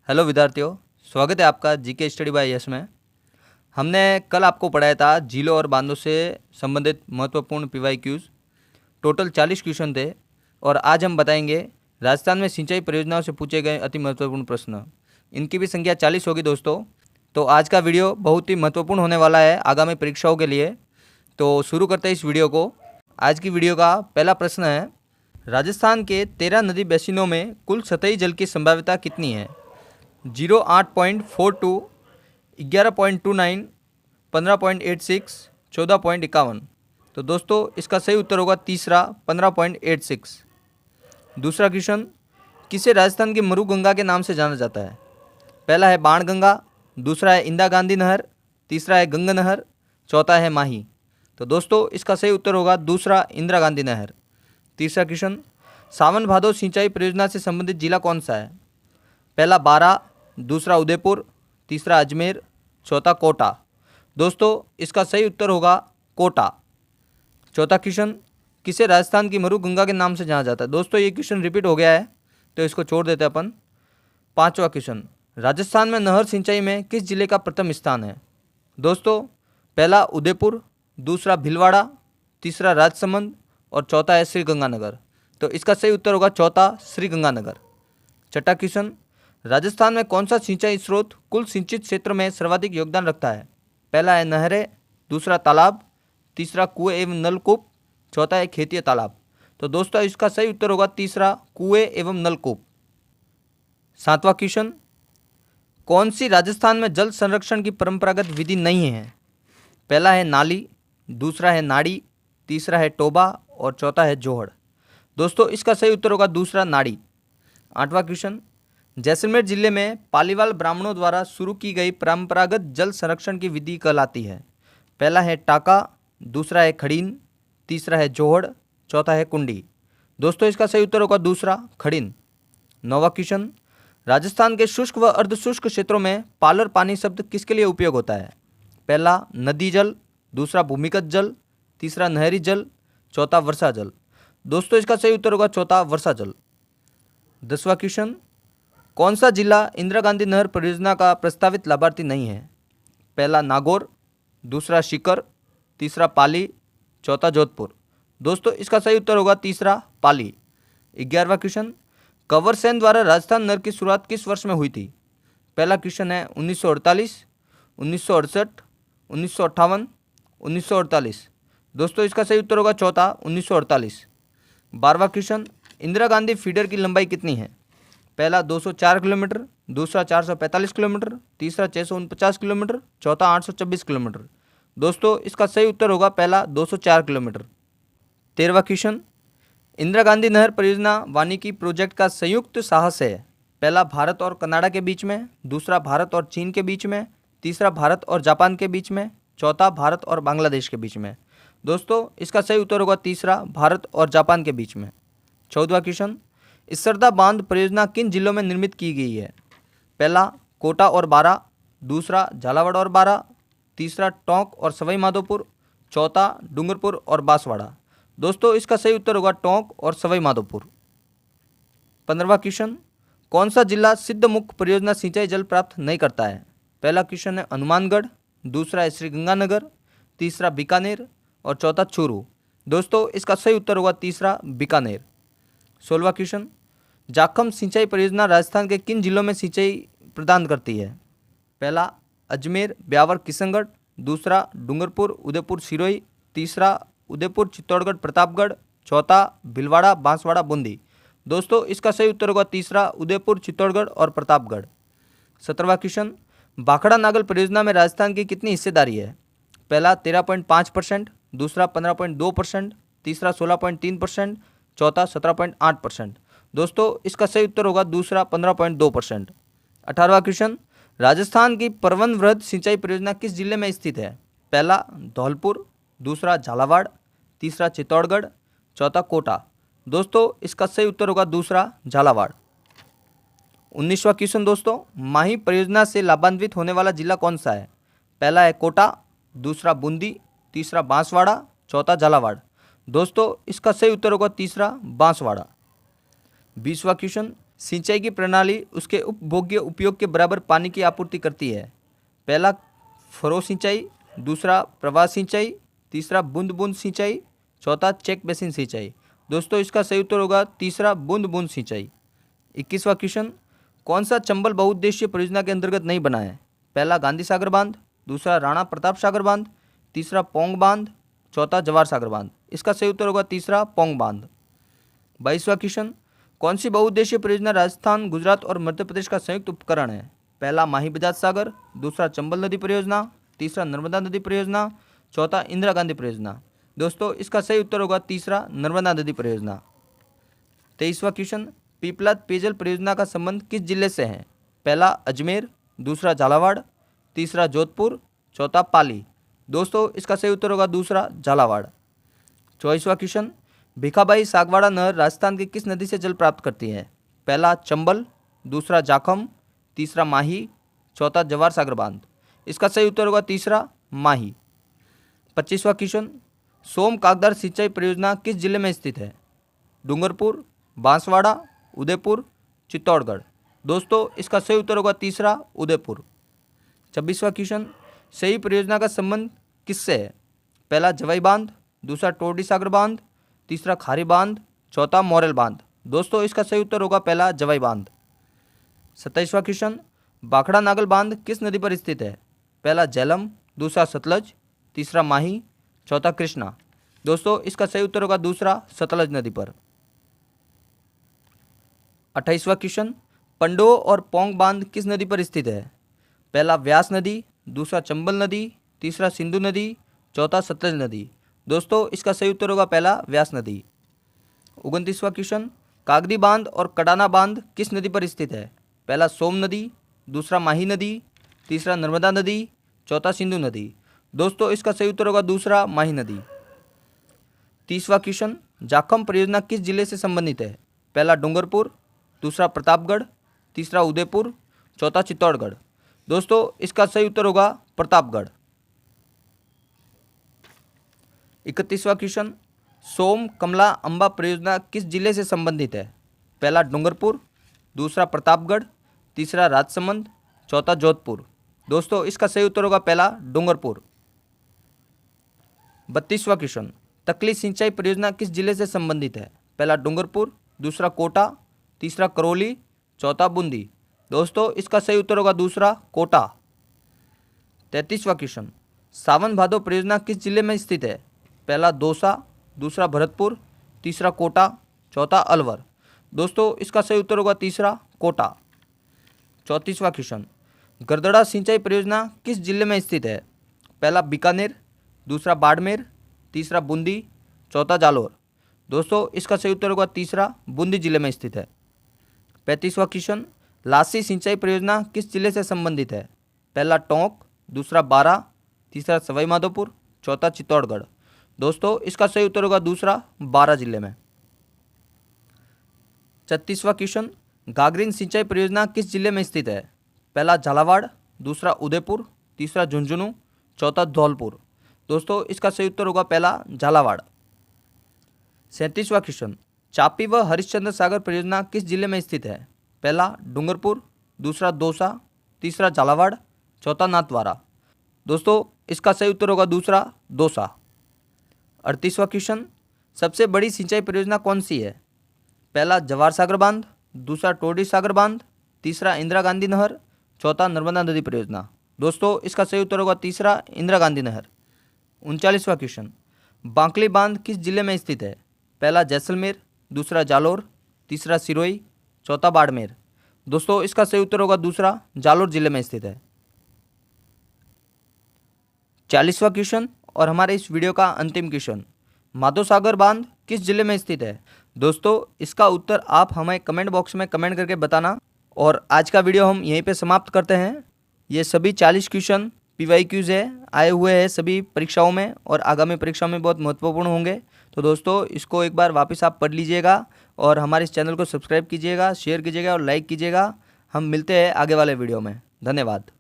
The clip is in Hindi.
हेलो विद्यार्थियों, स्वागत है आपका जीके स्टडी बाय यस में। हमने कल आपको पढ़ाया था झीलों और बांधों से संबंधित महत्वपूर्ण पीवाई क्यूज। टोटल 40 क्वेश्चन थे और आज हम बताएंगे राजस्थान में सिंचाई परियोजनाओं से पूछे गए अति महत्वपूर्ण प्रश्न। इनकी भी संख्या 40 होगी दोस्तों। तो आज का वीडियो बहुत ही महत्वपूर्ण होने वाला है आगामी परीक्षाओं के लिए। तो शुरू करते हैं इस वीडियो को। आज की वीडियो का पहला प्रश्न है, राजस्थान के 13 नदी बेसिनों में कुल सतही जल की संभाव्यता कितनी है? 08.42, 11.29, 15.86, 14.51। तो दोस्तों इसका सही उत्तर होगा तीसरा 15.86। दूसरा क्वेश्चन, किसे राजस्थान की मरुगंगा के नाम से जाना जाता है? पहला है बाणगंगा, दूसरा है इंदिरा गांधी नहर, तीसरा है गंगा नहर, चौथा है माही। तो दोस्तों इसका सही उत्तर होगा दूसरा इंदिरा गांधी नहर। तीसरा क्वेश्चन, सावन भादो सिंचाई परियोजना से संबंधित जिला कौन सा है? पहला बारा, दूसरा उदयपुर, तीसरा अजमेर, चौथा कोटा। दोस्तों इसका सही उत्तर होगा कोटा। चौथा क्वेश्चन, किसे राजस्थान की मरुगंगा के नाम से जाना जाता है? दोस्तों ये क्वेश्चन रिपीट हो गया है तो इसको छोड़ देते हैं अपन। पांचवा क्वेश्चन, राजस्थान में नहर सिंचाई में किस जिले का प्रथम स्थान है? दोस्तों पहला उदयपुर, दूसरा भीलवाड़ा, तीसरा राजसमंद और चौथा है श्रीगंगानगर। तो इसका सही उत्तर होगा चौथा श्रीगंगानगर। छठा क्वेश्चन, राजस्थान में कौन सा सिंचाई स्रोत कुल सिंचित क्षेत्र में सर्वाधिक योगदान रखता है? पहला है नहरें, दूसरा तालाब, तीसरा कुएं एवं नलकूप, चौथा है खेतीय तालाब। तो दोस्तों इसका सही उत्तर होगा तीसरा कुएं एवं नलकूप। सातवां क्वेश्चन, कौन सी राजस्थान में जल संरक्षण की परंपरागत विधि नहीं है? पहला है नाली, दूसरा है नाड़ी, तीसरा है टोबा और चौथा है जोहड़। दोस्तों इसका सही उत्तर होगा दूसरा नाड़ी। आठवां क्वेश्चन, जैसलमेर जिले में पालीवाल ब्राह्मणों द्वारा शुरू की गई परंपरागत जल संरक्षण की विधि कहलाती है? पहला है टाका, दूसरा है खड़ीन, तीसरा है जोहड़, चौथा है कुंडी। दोस्तों इसका सही उत्तर होगा दूसरा खड़ीन। नौवां क्वेश्चन, राजस्थान के शुष्क व अर्धशुष्क क्षेत्रों में पालर पानी शब्द किसके लिए उपयोग होता है? पहला नदी जल, दूसरा भूमिगत जल, तीसरा नहरी जल, चौथा वर्षा जल। दोस्तों इसका सही उत्तर होगा चौथा वर्षा जल। 10वां क्वेश्चन, कौन सा जिला इंदिरा गांधी नहर परियोजना का प्रस्तावित लाभार्थी नहीं है? पहला नागौर, दूसरा सीकर, तीसरा पाली, चौथा जोधपुर। दोस्तों इसका सही उत्तर होगा तीसरा पाली। 11वां क्वेश्चन, कंवर सेन द्वारा राजस्थान नहर की शुरुआत किस वर्ष में हुई थी? पहला क्वेश्चन है 1948, 1968, 1958, 1948। दोस्तों इसका सही उत्तर होगा चौथा 1948। 12वां क्वेश्चन, इंदिरा गांधी फीडर की लंबाई कितनी है? पहला 204 किलोमीटर, दूसरा 445 किलोमीटर, तीसरा 649 किलोमीटर, चौथा 826 किलोमीटर। दोस्तों इसका सही उत्तर होगा पहला 204 किलोमीटर। 13वां क्वेश्चन, इंदिरा गांधी नहर परियोजना वानिकी प्रोजेक्ट का संयुक्त साहस है? पहला भारत और कनाडा के बीच में, दूसरा भारत और चीन के बीच में, तीसरा भारत और जापान के बीच में, चौथा भारत और बांग्लादेश के बीच में। दोस्तों इसका सही उत्तर होगा तीसरा भारत और जापान के बीच में। 14वां क्वेश्चन, इसरदा बांध परियोजना किन जिलों में निर्मित की गई है? पहला कोटा और बारा, दूसरा झालावाड़ और बारा, तीसरा टोंक और सवाई माधोपुर, चौथा डूंगरपुर और बांसवाड़ा। दोस्तों इसका सही उत्तर होगा टोंक और सवाई माधोपुर। 15वां क्वेश्चन, कौन सा जिला सिद्धमुख परियोजना सिंचाई जल प्राप्त नहीं करता है? पहला क्वेश्चन है हनुमानगढ़, दूसरा है श्रीगंगानगर, तीसरा बीकानेर और चौथा चूरू। दोस्तों इसका सही उत्तर होगा तीसरा बीकानेर। 16वां क्वेश्चन, जाखम सिंचाई परियोजना राजस्थान के किन जिलों में सिंचाई प्रदान करती है? पहला अजमेर, ब्यावर, किशनगढ़, दूसरा डूंगरपुर, उदयपुर, सिरोही, तीसरा उदयपुर, चित्तौड़गढ़, प्रतापगढ़, चौथा भीलवाड़ा, बांसवाड़ा, बूंदी। दोस्तों इसका सही उत्तर होगा तीसरा उदयपुर, चित्तौड़गढ़ और प्रतापगढ़। 17वां क्वेश्चन, भाखड़ा नागल परियोजना में राजस्थान की कितनी हिस्सेदारी है? पहला 13.5%, दूसरा 15.2%, तीसरा 16.3%, चौथा 17.8%। दोस्तों इसका सही उत्तर होगा दूसरा 15.2%। 18वां क्वेश्चन, राजस्थान की परवन वृहद सिंचाई परियोजना किस जिले में स्थित है? पहला धौलपुर, दूसरा झालावाड़, तीसरा चित्तौड़गढ़, चौथा कोटा। दोस्तों इसका सही उत्तर होगा दूसरा झालावाड़। 19वां क्वेश्चन दोस्तों, माही परियोजना से लाभान्वित होने वाला जिला कौन सा है? पहला है कोटा, दूसरा बूंदी, तीसरा बांसवाड़ा, चौथा झालावाड़। दोस्तों इसका सही उत्तर होगा तीसरा बांसवाड़ा। 20वां क्वेश्चन, सिंचाई की प्रणाली उसके उपभोग्य उपयोग के बराबर पानी की आपूर्ति करती है? पहला फरो सिंचाई, दूसरा प्रवाह सिंचाई, तीसरा बूंद बूंद सिंचाई, चौथा चेक बेसिन सिंचाई। दोस्तों इसका सही उत्तर होगा तीसरा बूंद बूंद सिंचाई। 21वां क्वेश्चन, कौन सा चंबल बहुउद्देशीय परियोजना के अंतर्गत नहीं बना है? पहला गांधी सागर बांध, दूसरा राणा प्रताप सागर बांध, तीसरा पोंग बांध, चौथा जवाहर सागर बांध। इसका सही उत्तर होगा तीसरा पोंग बांध। 22वां क्वेश्चन, कौन सी बहुउद्देशीय परियोजना राजस्थान, गुजरात और मध्य प्रदेश का संयुक्त उपकरण है? पहला माही बजाज सागर, दूसरा चंबल नदी परियोजना, तीसरा नर्मदा नदी परियोजना, चौथा इंदिरा गांधी परियोजना। दोस्तों इसका सही उत्तर होगा तीसरा नर्मदा नदी परियोजना। 23वां क्वेश्चन, पीपलाद पेयजल परियोजना का संबंध किस जिले से है? पहला अजमेर, दूसरा झालावाड़, तीसरा जोधपुर, चौथा पाली। दोस्तों इसका सही उत्तर होगा दूसरा झालावाड़। 24वां क्वेश्चन, भिखाबाई सागवाड़ा नहर राजस्थान की किस नदी से जल प्राप्त करती है? पहला चंबल, दूसरा जाखम, तीसरा माही, चौथा जवाहर सागर बांध। इसका सही उत्तर होगा तीसरा माही। 25वां क्वेश्चन, सोम कागदार सिंचाई परियोजना किस जिले में स्थित है? डूंगरपुर, बांसवाड़ा, उदयपुर, चित्तौड़गढ़। दोस्तों इसका सही उत्तर होगा तीसरा उदयपुर। 26वां क्वेश्चन, सही परियोजना का संबंध किससे है? पहला जवाई बांध, दूसरा टोरडी सागर बांध, तीसरा खारी बांध, चौथा मोरेल बांध। दोस्तों इसका सही उत्तर होगा पहला जवाई बांध। 27वां क्वेश्चन, भाखड़ा नागल बांध किस नदी पर स्थित है? पहला झेलम, दूसरा सतलज, तीसरा माही, चौथा कृष्णा। दोस्तों इसका सही उत्तर होगा दूसरा सतलज नदी पर। 28वां क्वेश्चन, पंडो और पोंग बांध किस नदी पर स्थित है? पहला व्यास नदी, दूसरा चंबल नदी, तीसरा सिंधु नदी, चौथा सतलज नदी। दोस्तों इसका सही उत्तर होगा पहला व्यास नदी। 29वां क्वेश्चन, कागदी बांध और कडाना बांध किस नदी पर स्थित है? पहला सोम नदी, दूसरा माही नदी, तीसरा नर्मदा नदी, चौथा सिंधु नदी। दोस्तों इसका सही उत्तर होगा दूसरा माही नदी। 30वां क्वेश्चन, जाखम परियोजना किस जिले से संबंधित है? पहला डूंगरपुर, दूसरा प्रतापगढ़, तीसरा उदयपुर, चौथा चित्तौड़गढ़। दोस्तों इसका सही उत्तर होगा प्रतापगढ़। 31वां क्वेश्चन, सोम कमला अंबा परियोजना किस जिले से संबंधित है? पहला डूंगरपुर, दूसरा प्रतापगढ़, तीसरा राजसमंद, चौथा जोधपुर। दोस्तों इसका सही उत्तर होगा पहला डूंगरपुर। 32वां क्वेश्चन, तकली सिंचाई परियोजना किस जिले से संबंधित है? पहला डूंगरपुर, दूसरा कोटा, तीसरा करौली, चौथा बूंदी। दोस्तों इसका सही उत्तर होगा दूसरा कोटा। 33वां क्वेश्चन, सावन भादो परियोजना किस जिले में स्थित है? पहला दौसा, दूसरा भरतपुर, तीसरा कोटा, चौथा अलवर। दोस्तों इसका सही उत्तर होगा तीसरा कोटा। 34वां क्वेश्चन, गरदड़ा सिंचाई परियोजना किस जिले में स्थित है? पहला बीकानेर, दूसरा बाड़मेर, तीसरा बूंदी, चौथा जालोर। दोस्तों इसका सही उत्तर होगा तीसरा बूंदी जिले में स्थित है। 35वां क्वेश्चन, लासी सिंचाई परियोजना किस जिले से संबंधित है? पहला टोंक, दूसरा बारा, तीसरा सवाई माधोपुर, चौथा चित्तौड़गढ़। दोस्तों इसका सही उत्तर होगा दूसरा बारा जिले में। 36वां क्वेश्चन, गागरीन सिंचाई परियोजना किस जिले में स्थित है? पहला झालावाड़, दूसरा उदयपुर, तीसरा झुंझुनू, चौथा धौलपुर। दोस्तों इसका सही उत्तर होगा पहला झालावाड़। 37वां क्वेश्चन, चापी व हरिश्चंद्र सागर परियोजना किस जिले में स्थित है? पहला डूंगरपुर, दूसरा दौसा, तीसरा झालावाड़, चौथा नाथद्वारा। दोस्तों इसका सही उत्तर होगा दूसरा दौसा। 38वां क्वेश्चन, सबसे बड़ी सिंचाई परियोजना कौन सी है? पहला जवाहर सागर बांध, दूसरा टोरडी सागर बांध, तीसरा इंदिरा गांधी नहर, चौथा नर्मदा नदी परियोजना। दोस्तों इसका सही उत्तर होगा तीसरा इंदिरा गांधी नहर। 39वां क्वेश्चन, बांकली बांध किस जिले में स्थित है? पहला जैसलमेर, दूसरा जालोर, तीसरा सिरोही, चौथा बाड़मेर। दोस्तों इसका सही उत्तर होगा दूसरा जालोर जिले में स्थित है। 40वां क्वेश्चन और हमारे इस वीडियो का अंतिम क्वेश्चन, माधो सागर बांध किस जिले में स्थित है? दोस्तों इसका उत्तर आप हमें कमेंट बॉक्स में कमेंट करके बताना। और आज का वीडियो हम यहीं पे समाप्त करते हैं। ये सभी 40 क्वेश्चन PYQs है, आए हुए हैं सभी परीक्षाओं में और आगामी परीक्षाओं में बहुत महत्वपूर्ण होंगे। तो दोस्तों इसको एक बार वापस आप पढ़ लीजिएगा और हमारे इस चैनल को सब्सक्राइब कीजिएगा, शेयर कीजिएगा और लाइक कीजिएगा। हम मिलते हैं आगे वाले वीडियो में। धन्यवाद।